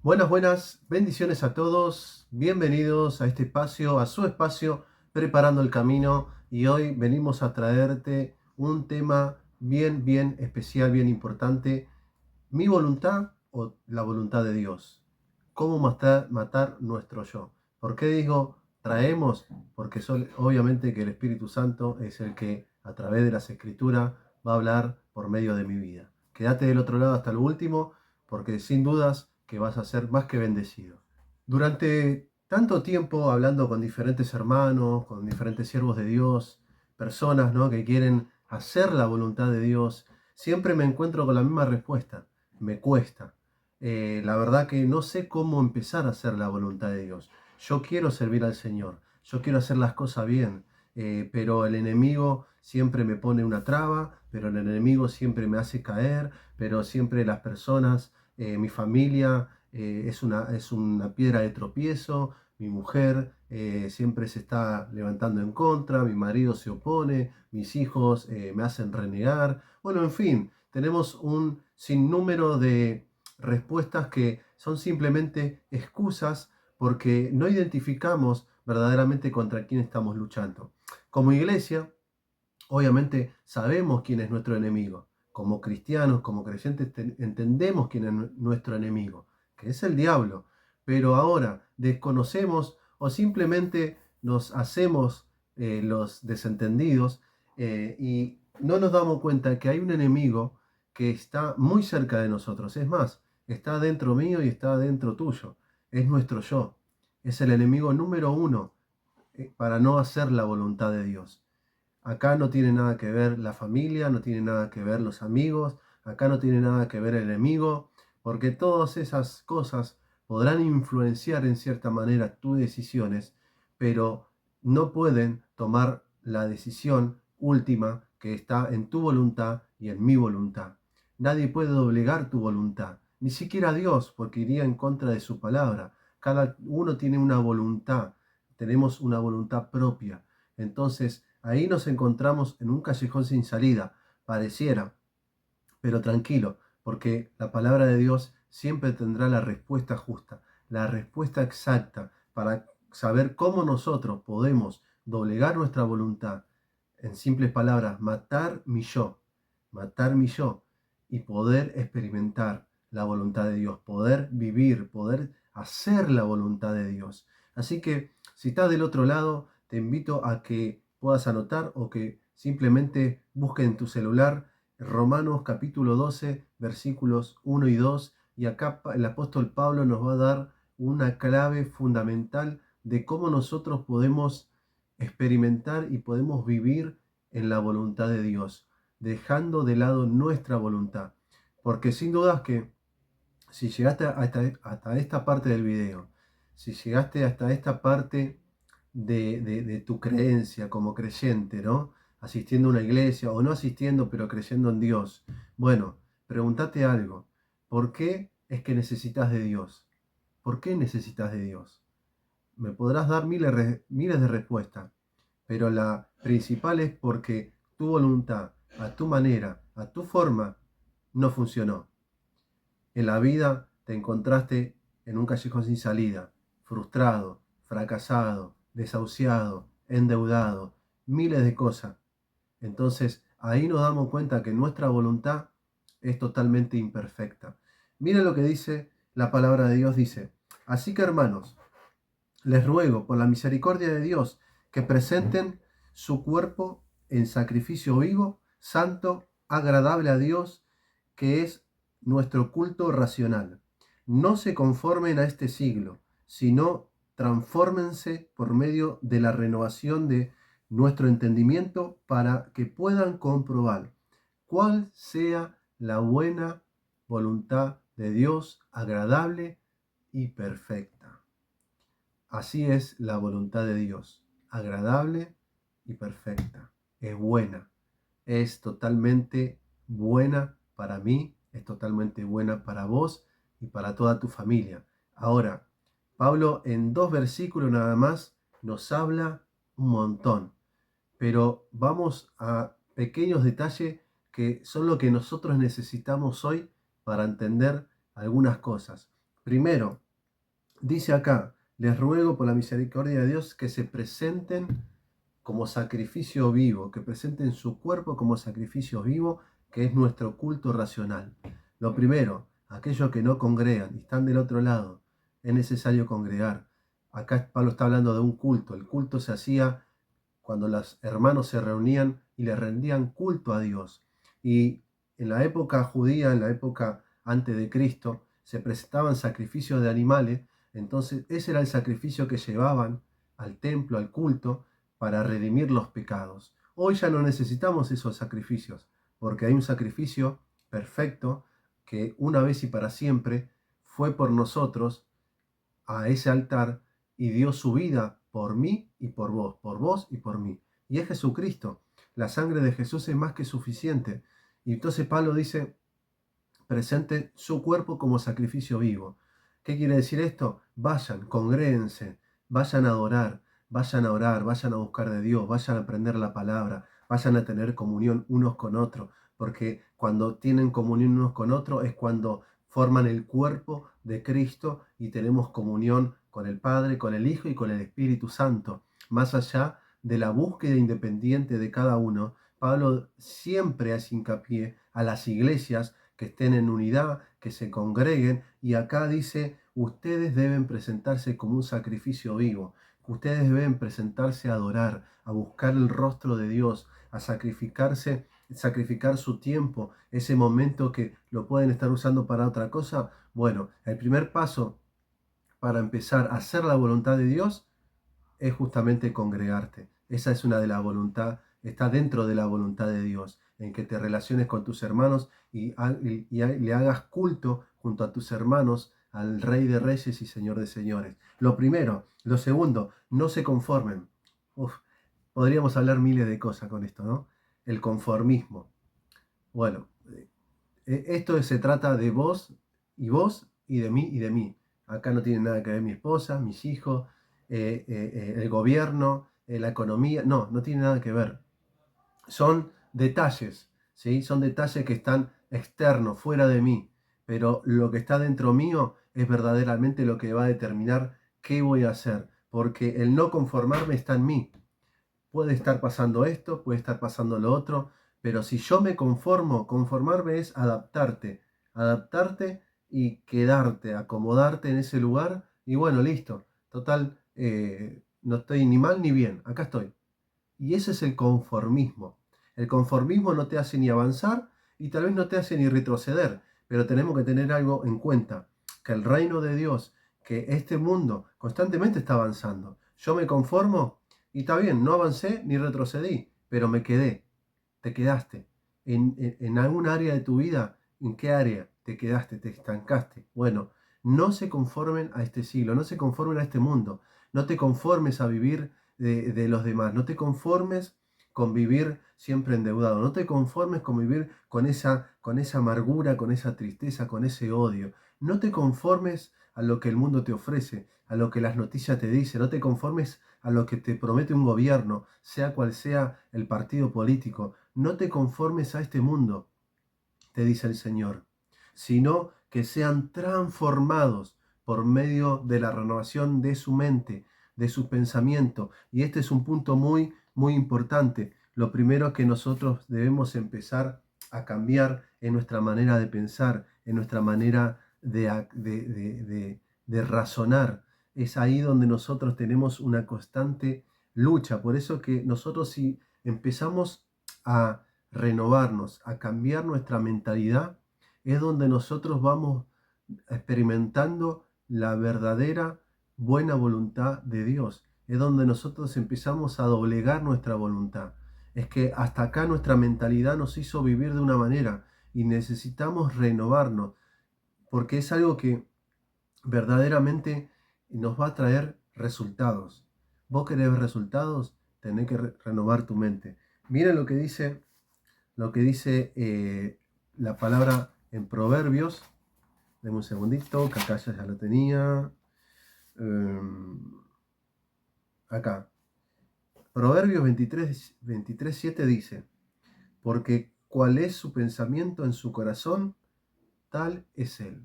Buenas, buenas, bendiciones a todos, bienvenidos a este espacio, a su espacio, preparando el camino. Y hoy venimos a traerte un tema bien especial, bien importante: mi voluntad o la voluntad de Dios. ¿Cómo matar nuestro yo? ¿Por qué digo traemos? Porque obviamente que el Espíritu Santo es el que a través de las Escrituras va a hablar por medio de mi vida. Quédate del otro lado hasta el último, porque sin dudas que vas a ser más que bendecido. Durante tanto tiempo hablando con diferentes hermanos, con diferentes siervos de Dios, personas, ¿no?, que quieren hacer la voluntad de Dios, siempre me encuentro con la misma respuesta: me cuesta. La verdad que no sé cómo empezar a hacer la voluntad de Dios. Yo quiero servir al Señor, yo quiero hacer las cosas bien, pero el enemigo siempre me pone una traba, pero el enemigo siempre me hace caer, pero siempre las personas, mi familia, es una piedra de tropiezo. Mi mujer siempre se está levantando en contra, mi marido se opone, mis hijos me hacen renegar. Bueno, en fin, tenemos un sinnúmero de respuestas que son simplemente excusas porque no identificamos verdaderamente contra quién estamos luchando. Como iglesia, obviamente sabemos quién es nuestro enemigo. Como cristianos, como creyentes, entendemos quién es nuestro enemigo, que es el diablo. Pero ahora desconocemos o simplemente nos hacemos los desentendidos, y no nos damos cuenta que hay un enemigo que está muy cerca de nosotros. Es más, está dentro mío y está dentro tuyo. Es nuestro yo. Es el enemigo número uno para no hacer la voluntad de Dios. Acá no tiene nada que ver la familia, no tiene nada que ver los amigos, acá no tiene nada que ver el enemigo, porque todas esas cosas podrán influenciar en cierta manera tus decisiones, pero no pueden tomar la decisión última que está en tu voluntad y en mi voluntad. Nadie puede doblegar tu voluntad, ni siquiera Dios, porque iría en contra de su palabra. Cada uno tiene una voluntad, tenemos una voluntad propia. Entonces, ahí nos encontramos en un callejón sin salida, pareciera, pero tranquilo, porque la palabra de Dios siempre tendrá la respuesta justa, la respuesta exacta para saber cómo nosotros podemos doblegar nuestra voluntad. En simples palabras, matar mi yo y poder experimentar la voluntad de Dios, poder vivir, poder hacer la voluntad de Dios. Así que si estás del otro lado, te invito a que puedas anotar o que simplemente busques en tu celular Romanos capítulo 12, versículos 1 y 2, y acá el apóstol Pablo nos va a dar una clave fundamental de cómo nosotros podemos experimentar y podemos vivir en la voluntad de Dios, dejando de lado nuestra voluntad. Porque sin dudas que si llegaste hasta esta parte del video, si llegaste hasta esta parte de tu creencia como creyente, ¿no? Asistiendo a una iglesia o no asistiendo, pero creyendo en Dios. Bueno, pregúntate algo. ¿Por qué es que necesitas de Dios? ¿Por qué necesitas de Dios? Me podrás dar miles de respuestas, pero la principal es porque tu voluntad, a tu manera, a tu forma, no funcionó. En la vida te encontraste en un callejón sin salida, frustrado, fracasado, desahuciado, endeudado, miles de cosas. Entonces ahí nos damos cuenta que nuestra voluntad es totalmente imperfecta. Mira lo que dice la palabra de Dios, dice: así que, hermanos, les ruego por la misericordia de Dios que presenten su cuerpo en sacrificio vivo, santo, agradable a Dios, que es nuestro culto racional. No se conformen a este siglo, sino transfórmense por medio de la renovación de nuestro entendimiento para que puedan comprobar cuál sea la buena voluntad de Dios, agradable y perfecta. Así es la voluntad de Dios, agradable y perfecta. Es buena, es totalmente buena para mí, es totalmente buena para vos y para toda tu familia. Ahora, Pablo en 2 versículos nada más nos habla un montón, pero vamos a pequeños detalles que son lo que nosotros necesitamos hoy para entender algunas cosas. Primero, dice acá, les ruego por la misericordia de Dios que se presenten como sacrificio vivo, que presenten su cuerpo como sacrificio vivo, que es nuestro culto racional. Lo primero, aquellos que no congregan y están del otro lado, es necesario congregar. Acá Pablo está hablando de un culto. El culto se hacía cuando los hermanos se reunían y le rendían culto a Dios. Y en la época judía, en la época antes de Cristo, se presentaban sacrificios de animales. Entonces ese era el sacrificio que llevaban al templo, al culto, para redimir los pecados. Hoy ya no necesitamos esos sacrificios, porque hay un sacrificio perfecto que una vez y para siempre fue por nosotros a ese altar y dio su vida por mí y por vos y por mí. Y es Jesucristo. La sangre de Jesús es más que suficiente. Y entonces Pablo dice, presente su cuerpo como sacrificio vivo. ¿Qué quiere decir esto? Vayan, congréense, vayan a adorar, vayan a orar, vayan a buscar de Dios, vayan a aprender la palabra, vayan a tener comunión unos con otros, porque cuando tienen comunión unos con otros es cuando forman el cuerpo de Cristo y tenemos comunión con el Padre, con el Hijo y con el Espíritu Santo. Más allá de la búsqueda independiente de cada uno, Pablo siempre hace hincapié a las iglesias que estén en unidad, que se congreguen, y acá dice, ustedes deben presentarse como un sacrificio vivo, ustedes deben presentarse a adorar, a buscar el rostro de Dios, a sacrificarse, sacrificar su tiempo, ese momento que lo pueden estar usando para otra cosa. Bueno, el primer paso para empezar a hacer la voluntad de Dios es justamente congregarte. Esa es una de las voluntades, está dentro de la voluntad de Dios, en que te relaciones con tus hermanos y le hagas culto junto a tus hermanos al Rey de Reyes y Señor de Señores. Lo primero. Lo segundo, no se conformen. Uf, podríamos hablar miles de cosas con esto, ¿no? El conformismo. Bueno, esto se trata de vos y de mí y de mí. Acá no tiene nada que ver mi esposa, mis hijos, el gobierno, la economía. No, no tiene nada que ver. Son detalles, ¿sí? Son detalles que están externos, fuera de mí. Pero lo que está dentro mío es verdaderamente lo que va a determinar qué voy a hacer. Porque el no conformarme está en mí. Puede estar pasando esto, puede estar pasando lo otro, pero si yo me conformo, conformarme es adaptarte, adaptarte y quedarte, acomodarte en ese lugar y bueno, listo, total, no estoy ni mal ni bien, acá estoy. Y ese es el conformismo. El conformismo no te hace ni avanzar y tal vez no te hace ni retroceder, pero tenemos que tener algo en cuenta, que el reino de Dios, que este mundo constantemente está avanzando. Yo me conformo y está bien, no avancé ni retrocedí, pero me quedé. Te quedaste. En algún área de tu vida, ¿en qué área te quedaste, te estancaste? Bueno, no se conformen a este siglo, no se conformen a este mundo, no te conformes a vivir de los demás, no te conformes con vivir siempre endeudado, no te conformes con vivir con esa amargura, con esa tristeza, con ese odio, no te conformes a lo que el mundo te ofrece, a lo que las noticias te dicen, no te conformes a lo que te promete un gobierno, sea cual sea el partido político, no te conformes a este mundo, te dice el Señor, sino que sean transformados por medio de la renovación de su mente, de su pensamiento. Y este es un punto muy, muy importante. Lo primero que nosotros debemos empezar a cambiar en nuestra manera de pensar, en nuestra manera de razonar. Es ahí donde nosotros tenemos una constante lucha. Por eso que nosotros si empezamos a renovarnos, a cambiar nuestra mentalidad, es donde nosotros vamos experimentando la verdadera buena voluntad de Dios. Es donde nosotros empezamos a doblegar nuestra voluntad. Es que hasta acá nuestra mentalidad nos hizo vivir de una manera y necesitamos renovarnos, porque es algo que verdaderamente nos va a traer resultados. ¿Vos querés ver resultados? Tenés que renovar tu mente. Miren lo que dice la palabra en Proverbios. Deme un segundito, que acá ya lo tenía. Acá. Proverbios 23, 7 dice, porque cuál es su pensamiento en su corazón, tal es él.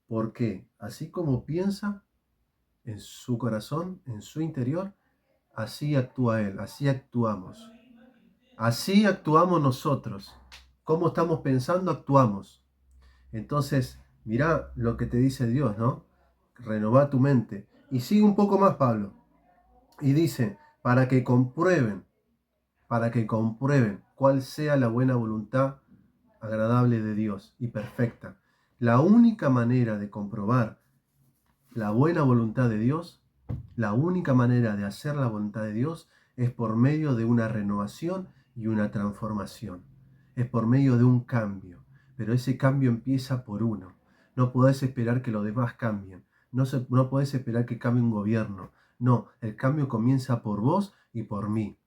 Porque así como piensa en su corazón, en su interior, así actúa Él, así actuamos. Así actuamos nosotros. ¿Cómo estamos pensando? Actuamos. Entonces, mirá lo que te dice Dios, ¿no? Renová tu mente. Y sigue un poco más, Pablo. Y dice, para que comprueben cuál sea la buena voluntad agradable de Dios y perfecta. La única manera de comprobar la buena voluntad de Dios, la única manera de hacer la voluntad de Dios es por medio de una renovación y una transformación. Es por medio de un cambio. Pero ese cambio empieza por uno. No podés esperar que los demás cambien. No podés esperar que cambie un gobierno. No, el cambio comienza por vos y por mí.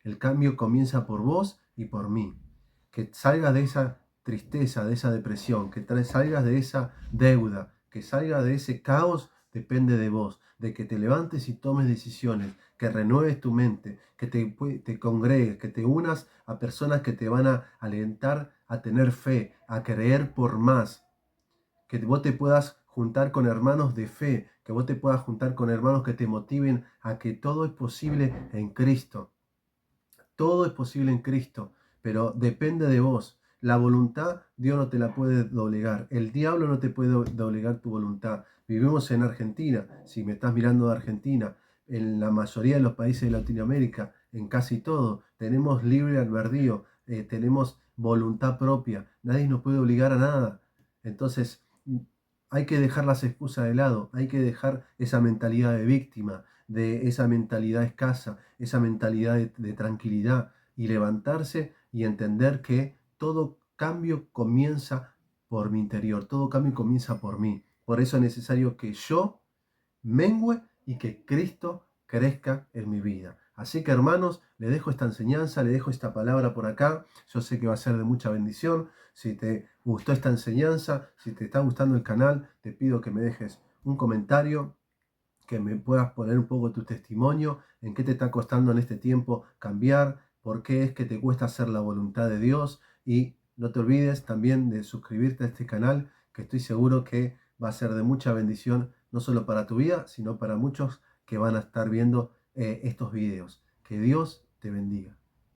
El cambio comienza por vos y por mí. Que salgas de esa tristeza, de esa depresión, que salgas de esa deuda, que salgas de ese caos, depende de vos, de que te levantes y tomes decisiones, que renueves tu mente, que te congregues, que te unas a personas que te van a alentar a tener fe, a creer por más, que vos te puedas juntar con hermanos de fe, que vos te puedas juntar con hermanos que te motiven a que todo es posible en Cristo. Todo es posible en Cristo, pero depende de vos. La voluntad, Dios no te la puede doblegar. El diablo no te puede doblegar tu voluntad. Vivimos en Argentina. Si me estás mirando de Argentina, en la mayoría de los países de Latinoamérica, en casi todo, tenemos libre albedrío, tenemos voluntad propia. Nadie nos puede obligar a nada. Entonces, hay que dejar las excusas de lado. Hay que dejar esa mentalidad de víctima, de esa mentalidad escasa, esa mentalidad de tranquilidad y levantarse y entender que todo cambio comienza por mi interior, todo cambio comienza por mí. Por eso es necesario que yo mengüe y que Cristo crezca en mi vida. Así que hermanos, le dejo esta enseñanza, le dejo esta palabra por acá. Yo sé que va a ser de mucha bendición. Si te gustó esta enseñanza, si te está gustando el canal, te pido que me dejes un comentario, que me puedas poner un poco tu testimonio, en qué te está costando en este tiempo cambiar, por qué es que te cuesta hacer la voluntad de Dios, y no te olvides también de suscribirte a este canal, que estoy seguro que va a ser de mucha bendición, no solo para tu vida, sino para muchos que van a estar viendo estos videos. Que Dios te bendiga.